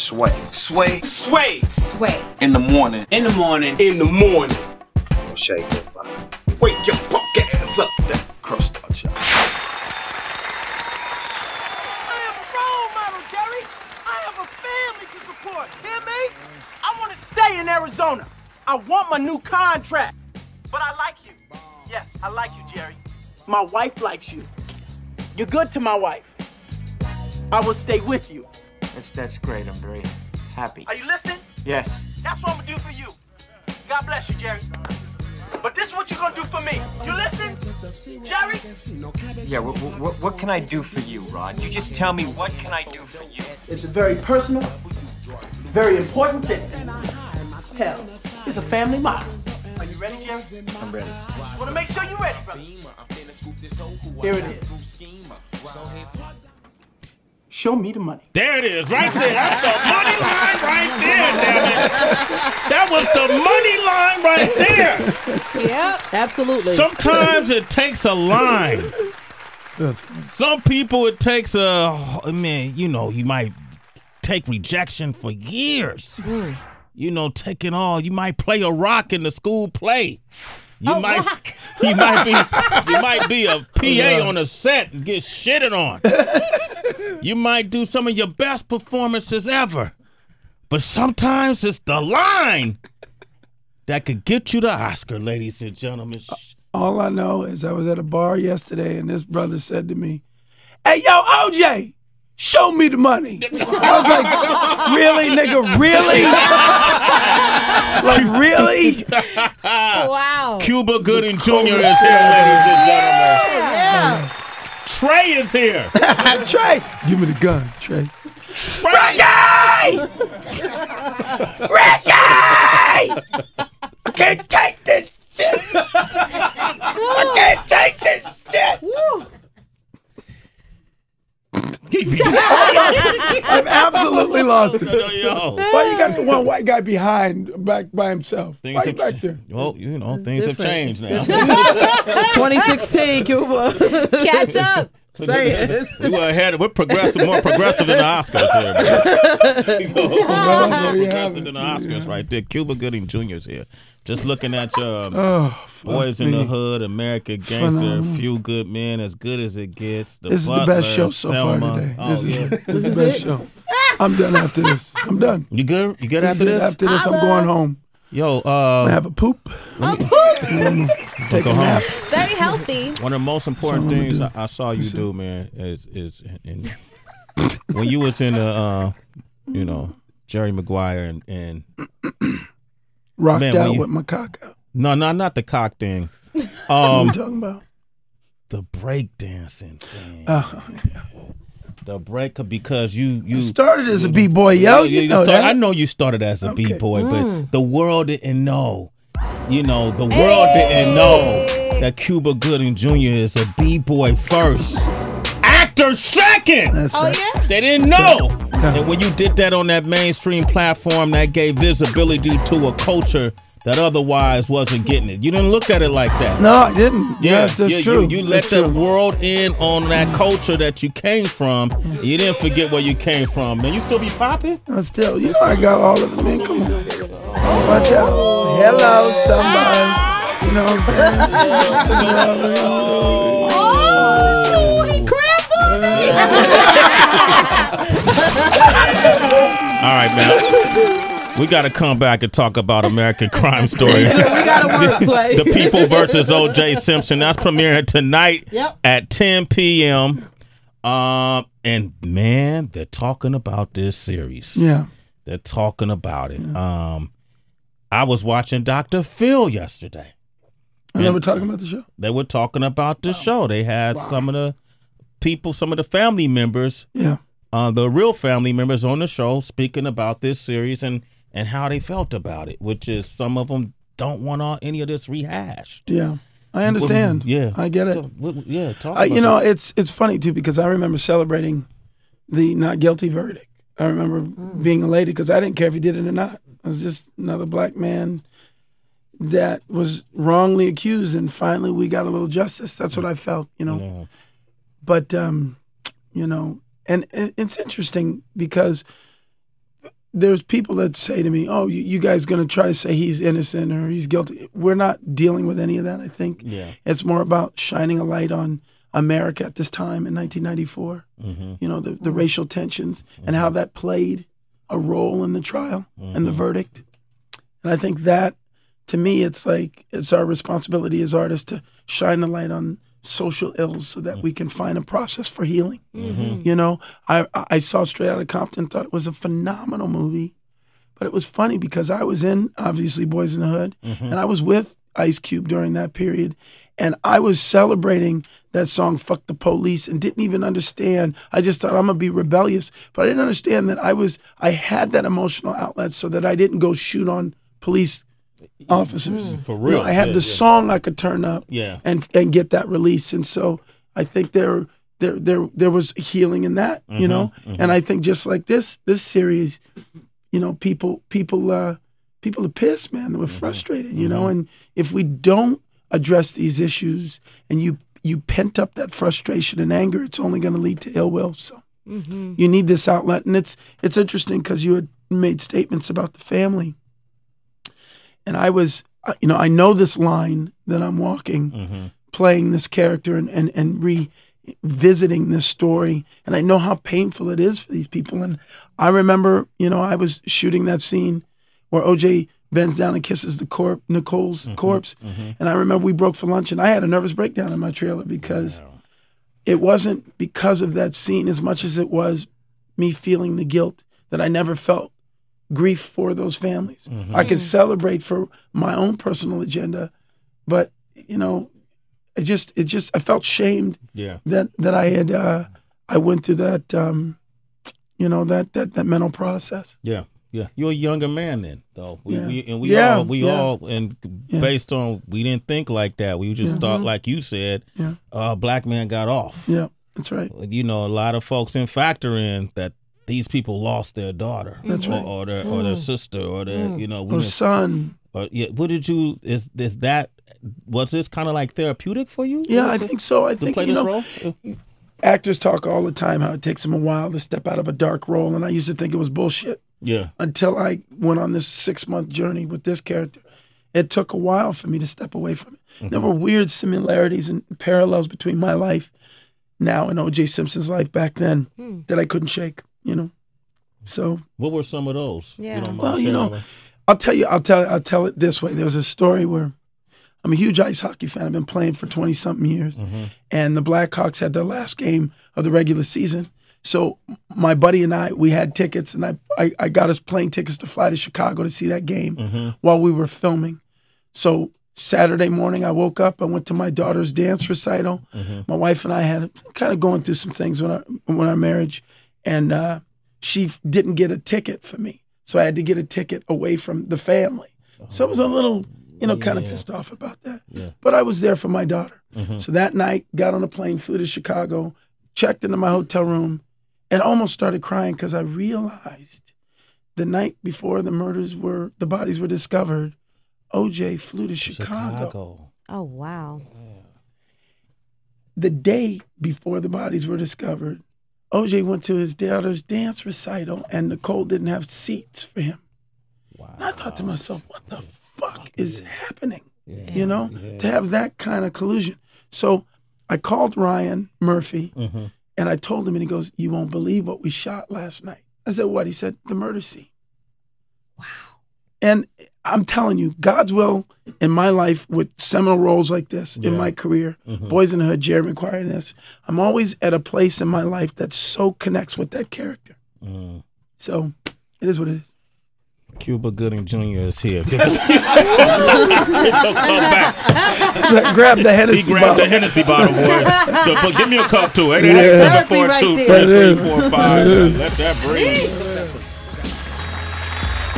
Sway. Sway. Sway. Sway. In the morning. In the morning. In the morning. Shake your body. Wake your punk ass up. That crust out, y'all. I am a role model, Jerry. I have a family to support. Hear me? I want to stay in Arizona. I want my new contract. But I like you. Yes, I like you, Jerry. My wife likes you. You're good to my wife. I will stay with you. That's great. I'm very happy. Are you listening? Yes. That's what I'm gonna do for you. God bless you, Jerry. But this is what you're gonna do for me. You listen? Jerry? Yeah, what can I do for you, Rod? You just tell me, what can I do for you? It's a very personal, very important thing. Hell, it's a family motto. Are you ready, Jerry? I'm ready. Just wanna make sure you're ready, brother. Here it is. Show me the money. There it is, right there. That's the money line right there, damn it. That was the money line right there. Yep, absolutely. Sometimes it takes a line. Some people it takes you know, you might take rejection for years. You know, you might play a rock in the school play. You might be a PA on a set and get shitted on. You might do some of your best performances ever. But sometimes it's the line that could get you the Oscar, ladies and gentlemen. All I know is I was at a bar yesterday and this brother said to me, "Hey, yo, OJ, show me the money." I was like, "Really, nigga, really?" Like, really? Wow. Cuba Gooding Jr. is here, ladies and gentlemen. Yeah. Trey is here. Trey, give me the gun, Trey. Ricky! Ricky! I can't take this shit. I can't take this shit. I've absolutely lost it. Yo. Why you got the one white guy back by himself? Why you back there? Well, you know, things have changed now. 2016, Cuba. Catch up. Say it. We're progressive, more progressive than the Oscars here. Progressive than the Oscars right there. Cuba Gooding Jr. is here. Just looking at your Boys in the Hood, American Gangster, Few Good Men, As Good as It Gets. This is the best show so far today. This is the best show. I'm done after this. I'm done. You good? You good after this? After this, I'm going home. Yo, I have a poop. Take a nap. Very healthy. One of the most important things I saw you do, man, is when you was in the, you know, Jerry Maguire and rocked out with my cock out. No, not the cock thing. What are you talking about? The break dancing thing. Yeah. The break, because you started as a b-boy, yo. You know that. I know you started as a b-boy, but the world didn't know. You know, the world didn't know that Cuba Gooding Jr. is a b-boy first, actor second. That's right. Yeah? They didn't know. And when you did that on that mainstream platform, that gave visibility to a culture that otherwise wasn't getting it. You didn't look at it like that. No, I didn't. Yes, that's true. You let the world in on that culture that you came from. You didn't forget where you came from. Man, you still be popping? Still, you know, I got all of them, man. Come on. Watch out. Hello, somebody. You know what I'm saying? Oh, he cramped on me. All right, man. We got to come back and talk about American Crime Story. We got to work, Sway. The People versus O.J. Simpson. That's premiering tonight at 10 p.m. And, man, they're talking about this series. Yeah. They're talking about it. Yeah. I was watching Dr. Phil yesterday. And they were talking about the show? They were talking about the show. They had some of the people, some of the family members. Yeah. The real family members on the show speaking about this series and how they felt about it, which is some of them don't want any of this rehashed. Yeah, I understand. Yeah, I get it. So, yeah, talk about you know, it's funny too because I remember celebrating the not guilty verdict. I remember being elated because I didn't care if he did it or not. I was just another black man that was wrongly accused, and finally we got a little justice. That's what I felt, you know. Yeah. But you know, and it's interesting because there's people that say to me, "Oh, you guys going to try to say he's innocent or he's guilty?" We're not dealing with any of that. I think it's more about shining a light on America at this time in 1994. You know, the racial tensions and how that played a role in the trial and the verdict. And I think that, to me, it's like it's our responsibility as artists to shine the light on social ills so that we can find a process for healing. You know, I saw Straight Outta Compton, thought it was a phenomenal movie, but it was funny because I was in, obviously, Boys in the Hood, and I was with Ice Cube during that period, and I was celebrating that song, Fuck the Police, and didn't even understand. I just thought I'm going to be rebellious, but I didn't understand that I had that emotional outlet so that I didn't go shoot on police officers. For real. You know, I had the song I could turn up and get that release. And so I think there was healing in that, you know? And I think just like this series, you know, people are pissed, man. They were frustrated, you know? And if we don't address these issues and you pent up that frustration and anger, it's only going to lead to ill will. So you need this outlet. And it's interesting because you had made statements about the family. And I was, you know, I know this line that I'm walking, playing this character and revisiting this story. And I know how painful it is for these people. And I remember, you know, I was shooting that scene where OJ bends down and kisses Nicole's corpse. And I remember we broke for lunch and I had a nervous breakdown in my trailer because it wasn't because of that scene as much as it was me feeling the guilt that I never felt. Grief for those families. I could celebrate for my own personal agenda, but you know, I felt shamed that I had I went through that you know, that mental process. Yeah. You're a younger man then, though. We all based on we didn't think like that. We just thought, like you said, black man got off. Yeah, that's right. You know, a lot of folks didn't factor in that these people lost their daughter, that's right, or their sister, or their or son. What did you? Was this kind of like therapeutic for you? Yeah, I think so. I think play you this know, role? Actors talk all the time how it takes them a while to step out of a dark role, and I used to think it was bullshit. Yeah. Until I went on this 6-month journey with this character, it took a while for me to step away from it. There were weird similarities and parallels between my life now and O.J. Simpson's life back then that I couldn't shake. You know, so what were some of those? Yeah. Well, you know, I'll tell it this way. There was a story where I'm a huge ice hockey fan. I've been playing for 20-something years, and the Blackhawks had their last game of the regular season. So my buddy and we had tickets, and I got us plane tickets to fly to Chicago to see that game while we were filming. So Saturday morning, I woke up. I went to my daughter's dance recital. My wife and I had kind of going through some things when our marriage. And she didn't get a ticket for me. So I had to get a ticket away from the family. So I was a little, you know, kind of pissed off about that. But I was there for my daughter. So that night, got on a plane, flew to Chicago, checked into my hotel room, and almost started crying because I realized the night before the bodies were discovered, OJ flew to Chicago. Oh, wow. The day before the bodies were discovered, OJ went to his daughter's dance recital, and Nicole didn't have seats for him. Wow. And I thought to myself, what the fuck is happening? You know, to have that kind of collusion. So I called Ryan Murphy, and I told him, and he goes, "You won't believe what we shot last night." I said, "What?" He said, "The murder scene." Wow. And I'm telling you, God's will in my life with seminal roles like this in my career, Boys in the Hood, Jerry Maguire, this, I'm always at a place in my life that so connects with that character. So it is what it is. Cuba Gooding Jr. is here. Grab the Hennessy bottle. He grabbed the Hennessy bottle, boy. Give me a cup, too. Hey, that's 7, 4, 2, 3, 4, 5. Let that breathe.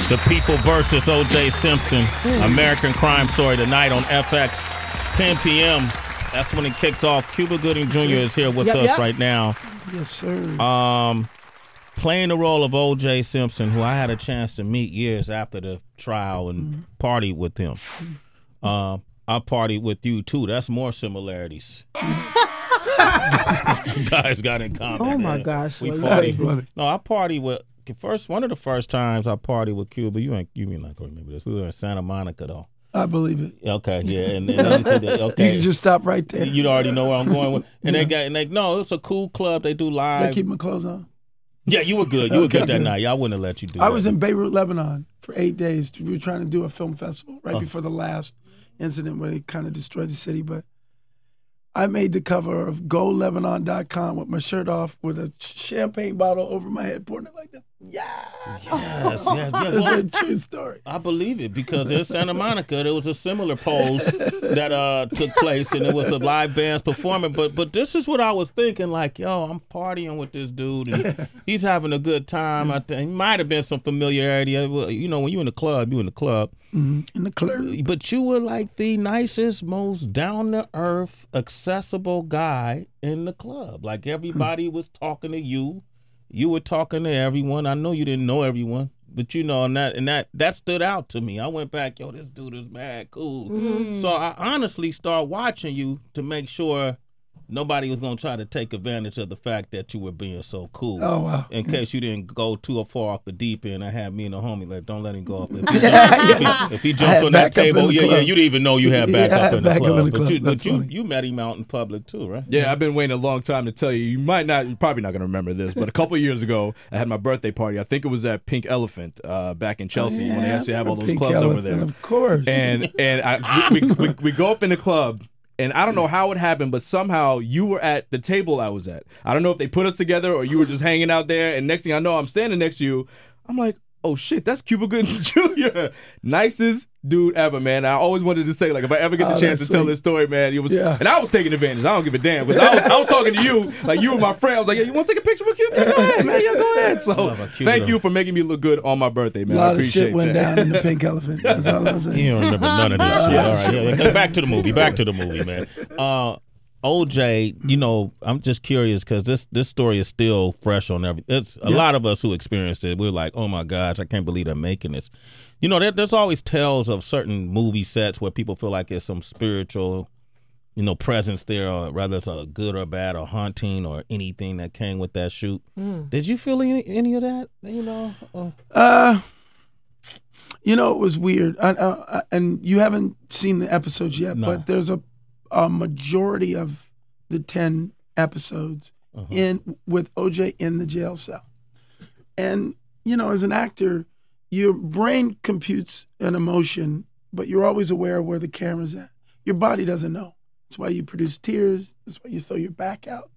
The People versus O.J. Simpson. American Crime Story tonight on FX, 10 p.m. That's when it kicks off. Cuba Gooding Jr. is here with us right now. Yes, sir. Playing the role of O.J. Simpson, who I had a chance to meet years after the trial and party with him. I partied with you, too. That's more similarities. You guys got in common. Oh, my gosh. We party. No, I party with one of the first times I partied with Cuba, you may not gonna remember this. We were in Santa Monica though. I believe it. Okay, yeah, and then said that, okay, You can just stop right there. you already know where I'm going with. And no, it's a cool club. They do live. They keep my clothes on. Yeah, you were good. You were Okay, good that good. night. I wouldn't have let you do that. I was in Beirut, Lebanon for 8 days. We were trying to do a film festival right before the last incident where they kind of destroyed the city. But I made the cover of GoLebanon.com with my shirt off with a champagne bottle over my head, pouring it like this. Yeah. Yes. It's a true story. I believe it because in Santa Monica there was a similar pose that took place and it was a live band's performing. But this is what I was thinking, like, yo, I'm partying with this dude and he's having a good time. I think might have been some familiarity. You know, when you in the club, you in the club. In the club. But you were like the nicest, most down to earth, accessible guy in the club. Like everybody was talking to you. You were talking to everyone. I know you didn't know everyone, but you know, and that stood out to me. I went back, yo, this dude is mad cool. So I honestly started watching you to make sure nobody was gonna try to take advantage of the fact that you were being so cool. Oh, wow. In case you didn't go too far off the deep end, I had me and the homie like, don't let him go off the deep end. If he jumps on that table, you didn't even know you had backup in the club. But you met him out in public too, right? Yeah, I've been waiting a long time to tell you. You're probably not gonna remember this, but a couple of years ago, I had my birthday party. I think it was at Pink Elephant back in Chelsea when they actually have all those clubs over there. Of course. And we go up in the club. And I don't know how it happened, but somehow you were at the table I was at. I don't know if they put us together or you were just hanging out there. And next thing I know, I'm standing next to you. I'm like, oh shit, that's Cuba Gooding Jr. Nicest dude ever, man. I always wanted to say, like, if I ever get the chance to tell this story, man, it was, and I was taking advantage. I don't give a damn. Because I was talking to you, like you were my friend. I was like, yeah, you want to take a picture with Cuba? Yeah, go ahead, man. Yeah, go ahead. So thank you for making me look good on my birthday, man. A lot I appreciate of shit went down in the Pink Elephant. That's all I'm saying. You don't remember none of this shit. All right, yeah. Back to the movie, man. OJ, you know, I'm just curious because this story is still fresh on every. It's a lot of us who experienced it. We're like, oh my gosh, I can't believe they're making this. You know, there's always tales of certain movie sets where people feel like there's some spiritual, you know, presence there, or whether it's a good or bad or haunting or anything that came with that shoot. Did you feel any of that? You know. You know, it was weird, and you haven't seen the episodes yet, but there's a majority of the 10 episodes with OJ in the jail cell. And, you know, as an actor, your brain computes an emotion, but you're always aware of where the camera's at. Your body doesn't know. That's why you produce tears. That's why you throw your back out.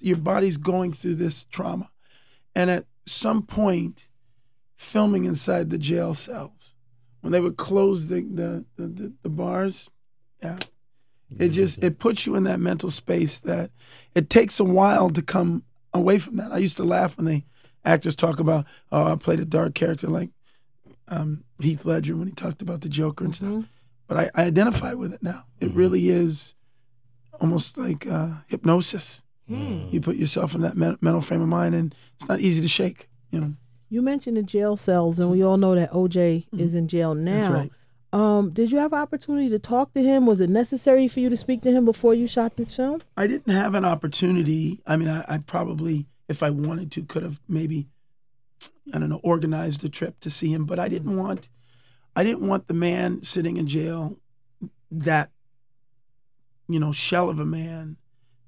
Your body's going through this trauma. And at some point, filming inside the jail cells, when they would close the bars, it puts you in that mental space that it takes a while to come away from that. I used to laugh when the actors talk about, oh, I played a dark character like Heath Ledger when he talked about the Joker and stuff. But I identify with it now. It really is almost like hypnosis. You put yourself in that mental frame of mind, and it's not easy to shake, you know. You mentioned the jail cells, and we all know that OJ is in jail now. That's right. Did you have an opportunity to talk to him? Was it necessary for you to speak to him before you shot this film? I didn't have an opportunity. I mean, I probably, if I wanted to, could have maybe, I don't know, organized a trip to see him. But I didn't want the man sitting in jail, that, you know, shell of a man,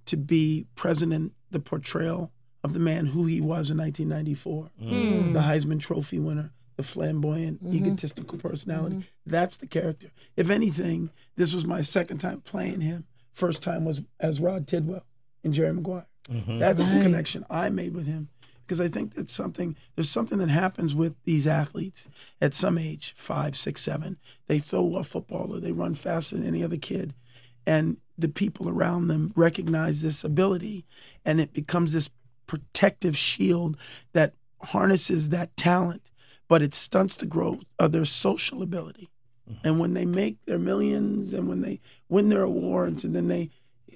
to be present in the portrayal of the man who he was in 1994, the Heisman Trophy winner, the flamboyant, egotistical personality. That's the character. If anything, this was my second time playing him. First time was as Rod Tidwell in Jerry Maguire. That's the connection I made with him, because I think there's something that happens with these athletes at some age, 5, 6, 7. They throw a football or they run faster than any other kid, and the people around them recognize this ability, and it becomes this protective shield that harnesses that talent, but it stunts the growth of their social ability. And when they make their millions and when they win their awards, and then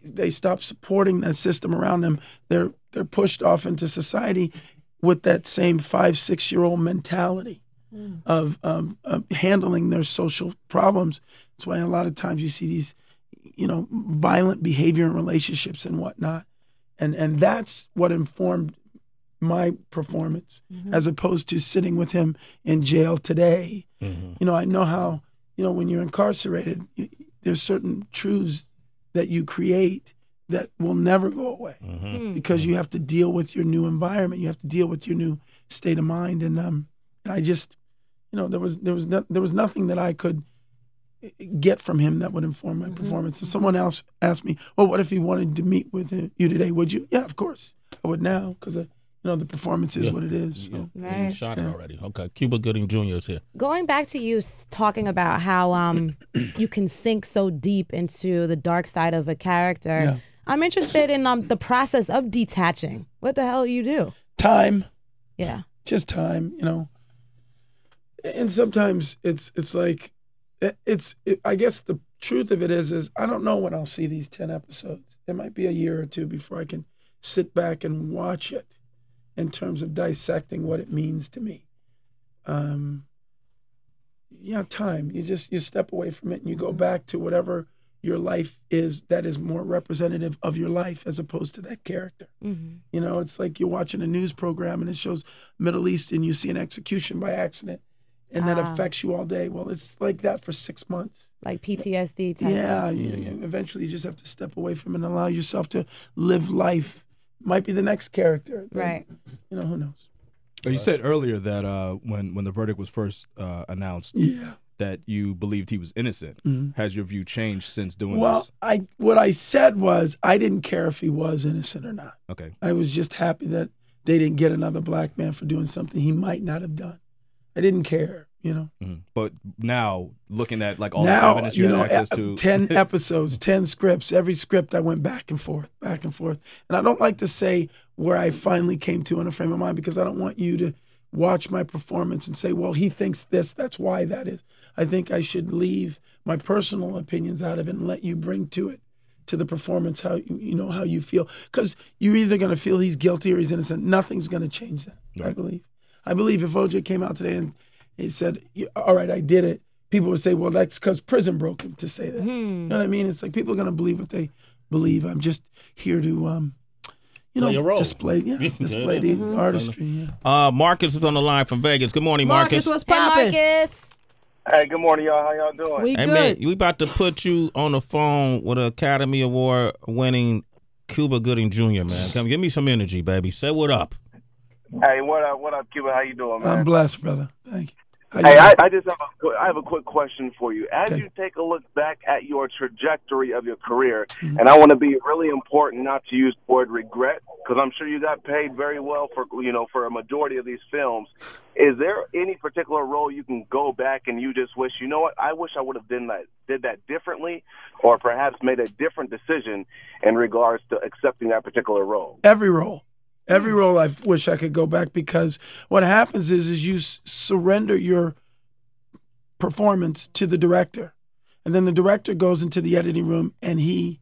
they stop supporting that system around them, they're pushed off into society with that same 5, 6-year-old mentality of handling their social problems. That's why a lot of times you see these, you know, violent behavior in relationships and whatnot. And that's what informed my performance as opposed to sitting with him in jail today. You know, I know how, you know, when you're incarcerated, there's certain truths that you create that will never go away because you have to deal with your new environment. You have to deal with your new state of mind. And I just, you know, there was nothing that I could get from him that would inform my performance. If someone else asked me, well, what if he wanted to meet with you today? Would you? Yeah, of course I would now, because you know, the performance is what it is. So. You shot it already. Okay, Cuba Gooding Jr. is here. Going back to you talking about how you can sink so deep into the dark side of a character, I'm interested in the process of detaching. What the hell you do? Time. Yeah. Just time, you know. And sometimes it's like, I guess the truth of it is I don't know when I'll see these 10 episodes. It might be a year or two before I can sit back and watch it in terms of dissecting what it means to me. Time. You step away from it and you go back to whatever your life is that is more representative of your life as opposed to that character. You know, it's like you're watching a news program and it shows Middle East and you see an execution by accident and that affects you all day. Well, it's like that for 6 months. Like PTSD type. Yeah, eventually you just have to step away from it and allow yourself to live life. Might be the next character. Right. You know, who knows? You said earlier that when the verdict was first announced, that you believed he was innocent. Has your view changed since doing this? Well, what I said was I didn't care if he was innocent or not. Okay. I was just happy that they didn't get another black man for doing something he might not have done. I didn't care, you know. But now, looking at like all the evidence you had access to. 10 episodes, 10 scripts. Every script I went back and forth. And I don't like to say where I finally came to in a frame of mind because I don't want you to watch my performance and say, well, he thinks this, that's why that is. I think I should leave my personal opinions out of it and let you bring to the performance how you feel. Because you're either going to feel he's guilty or he's innocent. Nothing's going to change that, right. I believe if OJ came out today and he said, all right, I did it, people would say, well, that's because prison broke him to say that. You know what I mean? It's like people are going to believe what they believe. I'm just here to, display the artistry. Marcus is on the line from Vegas. Good morning, Marcus. Marcus, what's poppin'? Marcus. Hey, good morning, y'all. How y'all doing? We Hey, good. man, we about to put you on the phone with an Academy Award winning Cuba Gooding Jr., man. Come give me some energy, baby. Say what up. Hey, what up, Cuba? How you doing, man? I'm blessed, brother. Thank you. Hey, I just have a quick question for you. As you take a look back at your trajectory of your career, and I want to be really important not to use the word regret, because I'm sure you got paid very well for a majority of these films. Is there any particular role you can go back and you just wish, you know what, I wish I would have did that differently, or perhaps made a different decision in regards to accepting that particular role? Every role I wish I could go back, because what happens is you surrender your performance to the director, and then the director goes into the editing room and he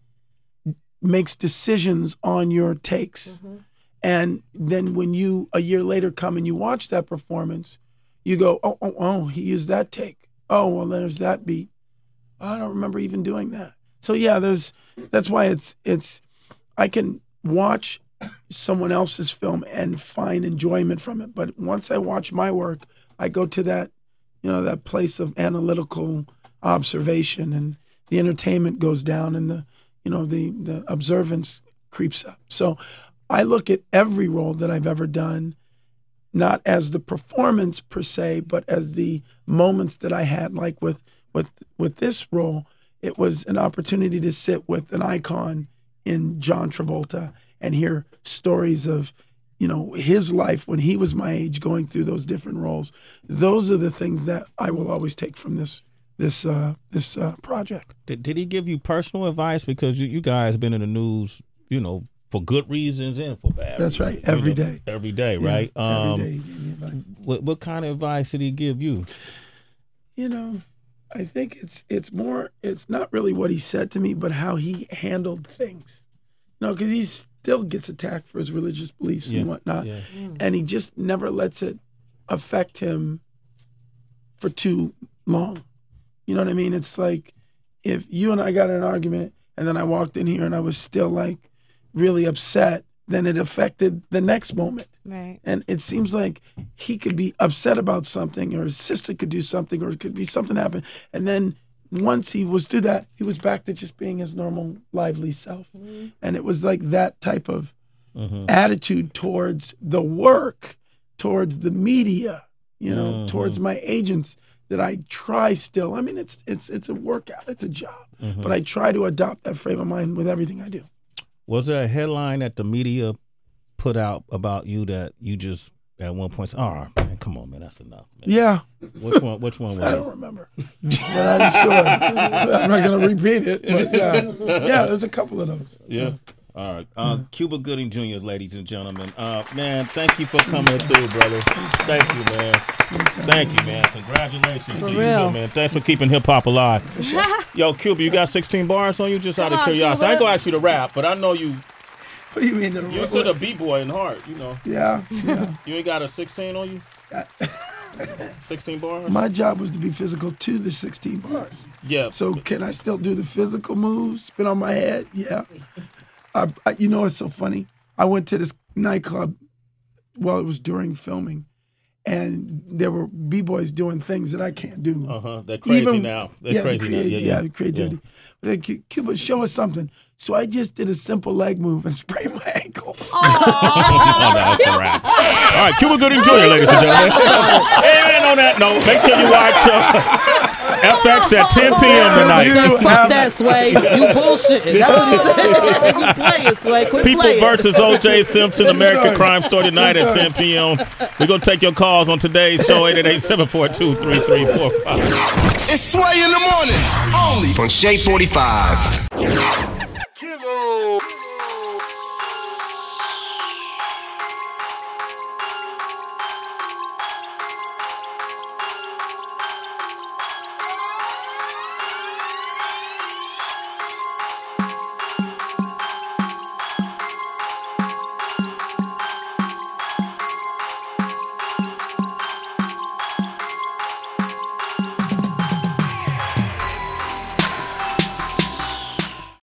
makes decisions on your takes. And then when you a year later come and you watch that performance, you go, oh, he used that take. Oh, well, there's that beat. I don't remember even doing that. So yeah, that's why it's I can watch someone else's film and find enjoyment from it. But once I watch my work, I go to that place of analytical observation, and the entertainment goes down, and the observance creeps up. So I look at every role that I've ever done, not as the performance per se, but as the moments that I had. Like with this role, it was an opportunity to sit with an icon in John Travolta and hear stories of, his life when he was my age, going through those different roles. Those are the things that I will always take from this project. Did he give you personal advice? Because you guys been in the news, for good reasons and for bad That's reasons. right. Every day. Every day, right? Every day he gave me advice. What kind of advice did he give you? I think it's not really what he said to me, but how he handled things. Because he still gets attacked for his religious beliefs and whatnot. Yeah. And he just never lets it affect him for too long. You know what I mean? It's like if you and I got in an argument and then I walked in here and I was still like really upset, then it affected the next moment. Right. And it seems like he could be upset about something, or his sister could do something, or it could be something happen. And then once he was through that, he was back to just being his normal, lively self. And it was like that type of attitude towards the work, towards the media, you know, towards my agents, that I try still. I mean, it's a workout, it's a job, but I try to adopt that frame of mind with everything I do. Was there a headline that the media put out about you that you just at one point said, "Oh man, come on, man, that's enough"? Man. Yeah. Which one? Which one was I it? don't remember. But I'm sure. I'm not going to repeat it. But yeah, there's a couple of those. Yeah. All right. Cuba Gooding Jr., ladies and gentlemen. Man, thank you for coming through, brother. Thank you, man. Thank you, man. Congratulations to you, man. Thanks for keeping hip-hop alive. Yo, Cuba, you got 16 bars on you? Just out of curiosity. Cuba. I ain't going to ask you to rap, but I know you. What do you mean? You're sort of B-boy in heart, you know. Yeah. You ain't got a 16 on you? 16 bars? My job was to be physical to the 16 bars. Yeah. So can I still do the physical moves, spin on my head? Yeah. You know what's so funny? I went to this nightclub while it was during filming, and there were B-boys doing things that I can't do. They're crazy now. They're crazy now. Yeah, creativity. But Cuba, show us something. So I just did a simple leg move and sprained my ankle. Oh, that's a wrap. All right, Cuba Gooding Jr., ladies and gentlemen. And on that note, make sure you watch FX at 10 p.m. tonight. Fuck that, Sway. You bullshitting. That's what he said. You playing, Sway. Quit People playing. versus O.J. Simpson, American Crime Story tonight at 10 p.m. We're going to take your calls on today's show, 888-742-3345. It's Sway in the morning, only on Shea 45.